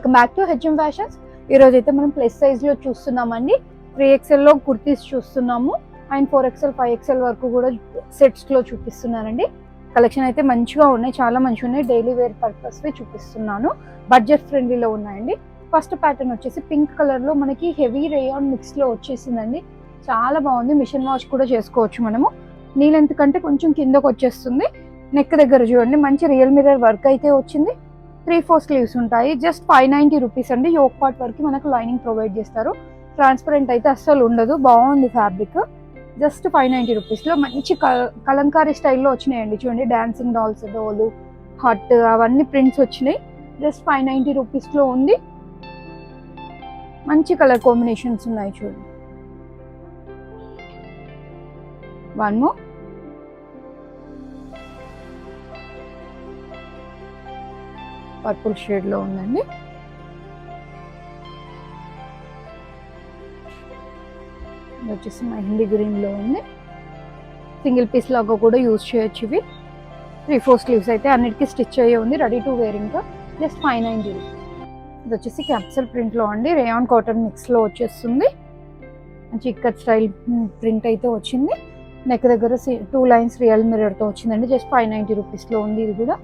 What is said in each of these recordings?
Welcome back to HM fashions. ఈరోజు అయితే మనం ప్లస్ సైజ్లో చూస్తున్నామండి. 3XLలో కుర్తీస్ చూస్తున్నాము అండ్ 4XL 5XL వరకు కూడా సెట్స్లో చూపిస్తున్నానండి. కలెక్షన్ అయితే మంచిగా ఉన్నాయి, చాలా మంచిగా ఉన్నాయి. డైలీ వేర్ పర్పస్వి చూపిస్తున్నాను, బడ్జెట్ ఫ్రెండ్లీలో ఉన్నాయండి. ఫస్ట్ ప్యాటర్న్ వచ్చేసి పింక్ కలర్లో మనకి హెవీ రేయాన్ మిక్స్లో వచ్చేసిందండి. చాలా బాగుంది, మిషన్ వాష్ కూడా చేసుకోవచ్చు మనము. నీ లెంత్ కంటే కొంచెం కిందకు వచ్చేస్తుంది. నెక్ దగ్గర చూడండి మంచి రియల్ మిర్రర్ వర్క్ అయితే వచ్చింది. 3/4 స్లీవ్స్ ఉంటాయి. జస్ట్ 590 రూపీస్ అండి. యోక్ పార్ట్ వరకు మనకు లైనింగ్ ప్రొవైడ్ చేస్తారు. ట్రాన్స్పరెంట్ అయితే అస్సలు ఉండదు, బాగుంది ఫ్యాబ్రిక్. జస్ట్ 590 రూపీస్లో మంచి కలంకారీ స్టైల్లో వచ్చినాయండి. చూడండి డాన్సింగ్ డాల్స్, డోలు, హట్ అవన్నీ ప్రింట్స్ వచ్చినాయి. జస్ట్ 590 రూపీస్లో ఉంది. మంచి కలర్ కాంబినేషన్స్ ఉన్నాయి చూడండి. One more. పర్పుల్ షేడ్ లో ఉందండి. ఇది వచ్చేసి మెహందీ గ్రీన్ లో ఉంది. సింగిల్ పీస్ లాగా కూడా యూజ్ చేయొచ్చు. ఇవి 3/4 స్లీవ్స్ అయితే అన్నిటికీ స్టిచ్ అయ్యే ఉంది, రెడీ టు వేర్. ఇంకా జస్ట్ 590 రూపీస్. ఇది వచ్చేసి క్యాప్సల్ ప్రింట్ లో అండి, రేయాన్ కాటన్ మిక్స్ లో వచ్చేస్తుంది. మంచి ఇక్కత్ స్టైల్ ప్రింట్ అయితే వచ్చింది. నెక్ దగ్గర 2 లైన్స్ రియల్ మిర్రర్ తో వచ్చిందండి. జస్ట్ 590 రూపీస్ లో ఉంది. ఇది కూడా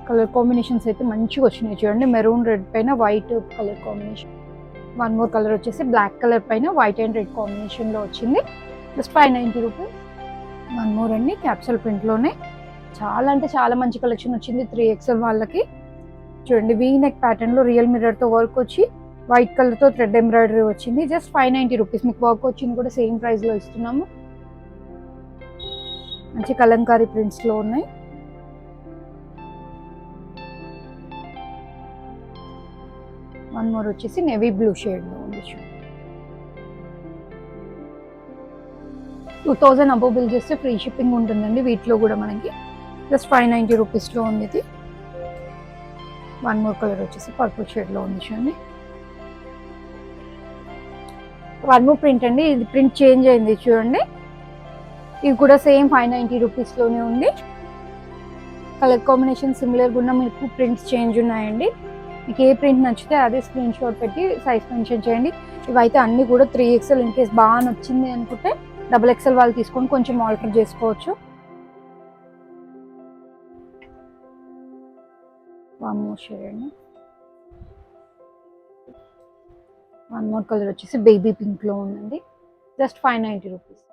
కలర్ కాంబినేషన్స్ అయితే మంచిగా వచ్చినాయి చూడండి. మెరూన్ రెడ్ పైన white colour combination. One more colour వచ్చేసి బ్లాక్ కలర్ పైన వైట్ అండ్ రెడ్ కాంబినేషన్ లో వచ్చింది. Just 590 rupees. వన్ మోర్ అండి, క్యాప్సల్ ప్రింట్ లోనే చాలా అంటే చాలా మంచి కలెక్షన్ వచ్చింది 3XL వాళ్ళకి. చూడండి వీ నెక్ ప్యాటర్న్ లో రియల్ మిర్రర్ తో వర్క్ వచ్చి వైట్ కలర్ తో థ్రెడ్ ఎంబ్రాయిడరీ వచ్చింది. Just 590 rupees. మీకు వర్క్ వచ్చింది కూడా సేమ్ ప్రైస్ లో ఇస్తున్నాము. మంచి కలంకారీ ప్రింట్స్ లో ఉన్నాయి. వన్ మోర్ వచ్చేసి నేవీ బ్లూ షేడ్ లో ఉంది. 2000 అబోవ్ బిల్ చేస్తే ఫ్రీ షిప్పింగ్ ఉంటుందండి వీటిలో కూడా మనకి. జస్ట్ 590 రూపీస్ లో ఉంది ఇది. వన్ మోర్ కలర్ వచ్చేసి పర్పుల్ షేడ్ లో ఉంది చూడండి. వన్ మోర్ ప్రింట్ అండి, ఇది ప్రింట్ చేంజ్ అయింది చూడండి. ఇది కూడా సేమ్ 590 రూపీస్ లోనే ఉంది. కలర్ కాంబినేషన్ సిమిలర్ గా ఉన్న మీకు ప్రింట్స్ చేంజ్ ఉన్నాయండి. మీకు ఏ ప్రింట్ నచ్చితే అదే స్క్రీన్ షాట్ పెట్టి సైజ్ మెన్షన్ చేయండి. ఇవైతే అన్ని కూడా 3XL. ఇన్ కేస్ బాగా నచ్చింది అనుకుంటే XXL వాళ్ళు తీసుకొని కొంచెం ఆల్టర్ చేసుకోవచ్చు. వన్ మోర్ షేడ్ అండి. వన్ మోర్ కలర్ వచ్చేసి బేబీ పింక్ లో ఉందండి. Just 590 rupees.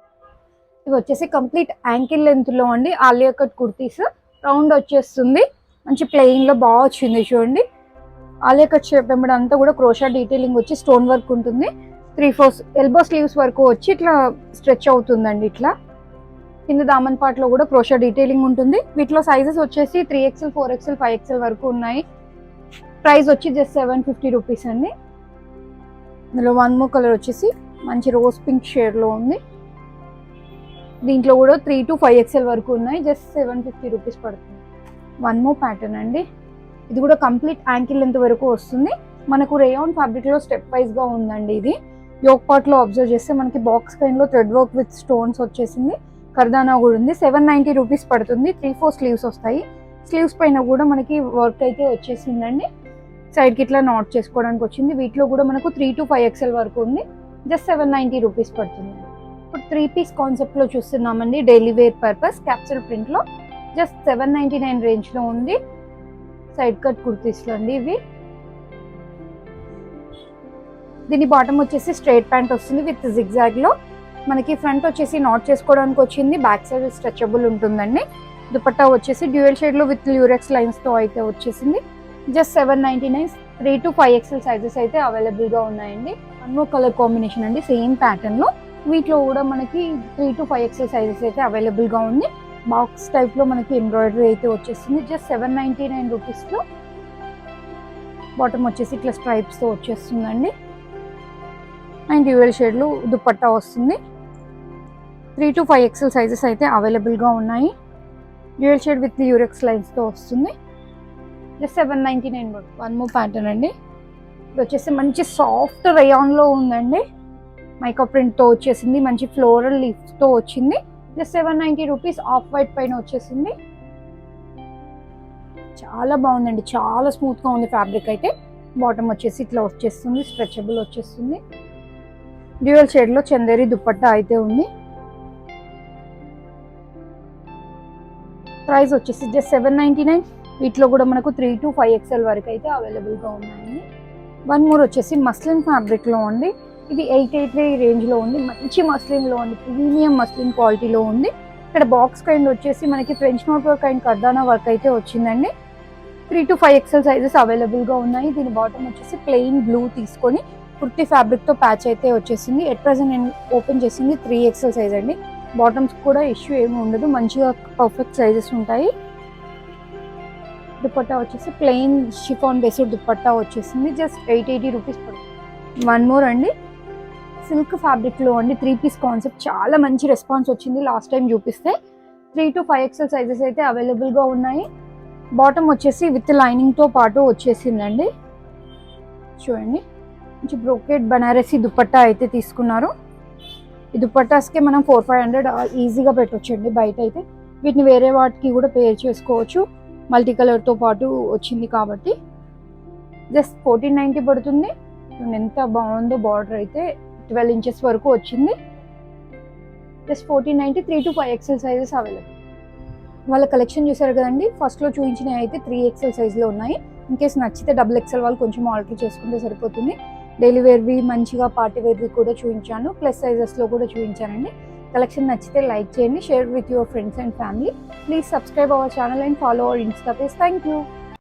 ఇవి వచ్చేసి కంప్లీట్ యాంకిల్ లెంత్ లో అండి. ఆలియా కట్ కుర్తీస్ రౌండ్ వచ్చేస్తుంది. మంచి ప్లెయిన్ లో బాగా వచ్చింది చూడండి. ఆలియా కట్ షేప్ వెంబడి అంతా కూడా క్రోషా డీటెయిలింగ్ వచ్చి స్టోన్ వర్క్ ఉంటుంది. 3/4 ఎల్బో స్లీవ్స్ వరకు వచ్చి ఇట్లా స్ట్రెచ్ అవుతుందండి. ఇట్లా కింద దామన్ పార్ట్ లో కూడా క్రోషా డీటెయిలింగ్ ఉంటుంది. వీటిలో సైజెస్ వచ్చేసి 3XL 4XL 5XL వరకు ఉన్నాయి. ప్రైస్ వచ్చి జస్ట్ 750 రూపీస్ అండి. ఇందులో వన్ మోర్ కలర్ వచ్చేసి మంచి రోజ్ పింక్ షేడ్ లో ఉంది. దీంట్లో కూడా 3 to 5XL వరకు ఉన్నాయి. జస్ట్ 750 రూపీస్ పడుతుంది. వన్ మోర్ ప్యాటర్న్ అండి. ఇది కూడా కంప్లీట్ యాంకిల్ లెంత్ వరకు వస్తుంది. మనకు రేయాన్ ఫ్యాబ్రిక్ లో స్టెప్ వైజ్ గా ఉందండి. ఇది యోక్ పార్ట్ లో అబ్జర్వ్ చేస్తే మనకి బాక్స్ కైండ్ లో థ్రెడ్ వర్క్ విత్ స్టోన్స్ వచ్చేసింది. కర్దానా కూడా ఉంది. 790 రూపీస్ పడుతుంది. 3/4 స్లీవ్స్ వస్తాయి. స్లీవ్స్ పైన కూడా మనకి వర్క్ అయితే వచ్చేసిందండి. సైడ్ కి ఇట్లా నాట్ చేసుకోవడానికి వచ్చింది. వీటిలో కూడా మనకు 3 to 5XL వరకు ఉంది. జస్ట్ 790 రూపీస్ పడుతుంది. ఇప్పుడు 3 పీస్ కాన్సెప్ట్ లో చూస్తున్నామండి. Daily wear purpose capsule print లో జస్ట్ 799 రేంజ్ లో ఉంది. సైడ్ కట్ కుర్తీస్ లో అండి ఇవి. దీని బాటమ్ వచ్చేసి స్ట్రైట్ ప్యాంట్ వస్తుంది విత్ జిగ్జాగ్ లో. మనకి ఫ్రంట్ వచ్చేసి నాట్ చేసుకోవడానికి వచ్చింది. బ్యాక్ సైడ్ స్ట్రెచబుల్ ఉంటుందండి. దుపట్టా వచ్చేసి డ్యూయల్ షేడ్ లో విత్ ల్యూరెక్స్ లైన్స్ తో అయితే వచ్చేసింది. జస్ట్ 799. 3 to 5XL సైజెస్ అయితే అవైలబుల్ గా ఉన్నాయండి. వన్ మోర్ కలర్ కాంబినేషన్ అండి, సేమ్ ప్యాటర్న్ లో. వీటిలో కూడా మనకి 3 to 5XL సైజెస్ అయితే అవైలబుల్ గా ఉంది. బాక్స్ టైప్ లో మనకి ఎంబ్రాయిడరీ అయితే వచ్చేస్తుంది. జస్ట్ 799 రూపీస్ లో. బాటమ్ వచ్చేసి ఇట్లా స్ట్రైప్స్ తో వచ్చేస్తుందండి. అండ్ డ్యూయల్ షేడ్ లో దుపట్టా వస్తుంది. 3 to 5XL సైజెస్ అయితే అవైలబుల్ గా ఉన్నాయి. డ్యూయల్ షేడ్ విత్ యూరెక్స్ లైన్స్ తో వస్తుంది. జస్ట్ 799. వన్ మోర్ ప్యాటర్న్ అండి. ఇది వచ్చేసి మంచి సాఫ్ట్ రేయాన్ లో ఉందండి. మైకా ప్రింట్ తో వచ్చేసింది. మంచి ఫ్లోరల్ లీఫ్ తో వచ్చింది. Just 790 rupees. ఆఫ్ వైట్ పైన వచ్చేసింది. చాలా బాగుందండి, చాలా స్మూత్గా ఉంది ఫ్యాబ్రిక్ అయితే. బాటమ్ వచ్చేసి ఇట్లా వచ్చేస్తుంది, స్ట్రెచబుల్ వచ్చేస్తుంది. డ్యూయల్ షేడ్లో చందేరి దుపట్టా అయితే ఉంది. ప్రైస్ వచ్చేసి జస్ట్ 799. వీటిలో కూడా మనకు 3 to 5XL వరకు అయితే అవైలబుల్గా ఉన్నాయండి. వన్ మోర్ వచ్చేసి మస్లిన్ ఫ్యాబ్రిక్లో ఉంది. ఇది 883 రేంజ్లో ఉంది. మంచి మస్లిన్లో ఉంది, ప్రీమియం మస్లిన్ క్వాలిటీలో ఉంది. ఇక్కడ బాక్స్ కైండ్ వచ్చేసి మనకి ఫ్రెంచ్ నోట్ వర్క్ అండ్ కర్దానా వర్క్ అయితే వచ్చిందండి. 3 to 5XL సైజెస్ అవైలబుల్గా ఉన్నాయి. దీని బాటమ్ వచ్చేసి ప్లెయిన్ బ్లూ తీసుకొని కుర్తీ ఫ్యాబ్రిక్తో ప్యాచ్ అయితే వచ్చేసింది. ఎట్ ప్రెజెంట్ నేను ఓపెన్ చేసింది 3XL సైజ్ అండి. బాటమ్స్ కూడా ఇష్యూ ఏమి ఉండదు, మంచిగా పర్ఫెక్ట్ సైజెస్ ఉంటాయి. దుపట్టా వచ్చేసి ప్లెయిన్ షిఫాన్ బేస్డ్ దుపట్టా వచ్చేసింది. జస్ట్ 880 రూపీస్ పడుతుంది. వన్ మోర్ అండి, సిల్క్ ఫ్యాబ్రిక్లో అండి 3 పీస్ కాన్సెప్ట్. చాలా మంచి రెస్పాన్స్ వచ్చింది లాస్ట్ టైం చూపిస్తే. 3 to 5XL సైజెస్ అయితే అవైలబుల్గా ఉన్నాయి. బాటమ్ వచ్చేసి విత్ లైనింగ్తో పాటు వచ్చేసిందండి. చూడండి, మంచి బ్రోకెట్ బనారసి దుపట్టా అయితే తీసుకున్నారు. ఈ దుపట్టాస్కి మనం 400-500 ఈజీగా పెట్టొచ్చండి బయట అయితే. వీటిని వేరే వాటికి కూడా పేర్ చేసుకోవచ్చు, మల్టీ కలర్తో పాటు వచ్చింది కాబట్టి. జస్ట్ 1490 పడుతుంది. ఎంత బాగుందో, బార్డర్ అయితే 12 inches వరకు వచ్చింది. Just 1490. 3 to 5XL sizes available. వాళ్ళ కలెక్షన్ చూసారు కదండి, ఫస్ట్లో చూపించినవి అయితే 3XL సైజ్లో ఉన్నాయి. ఇన్కేస్ నచ్చితే XXL వాళ్ళు కొంచెం ఆల్టర్ చేసుకుంటే సరిపోతుంది. డైలీ వేర్వి, మంచిగా పార్టీ వేర్వి కూడా చూపించాను, ప్లస్ సైజెస్లో కూడా చూపించానండి. కలెక్షన్ నచ్చితే లైక్ చేయండి, share with your friends and family. Please subscribe our channel and follow our Insta page. Thank you.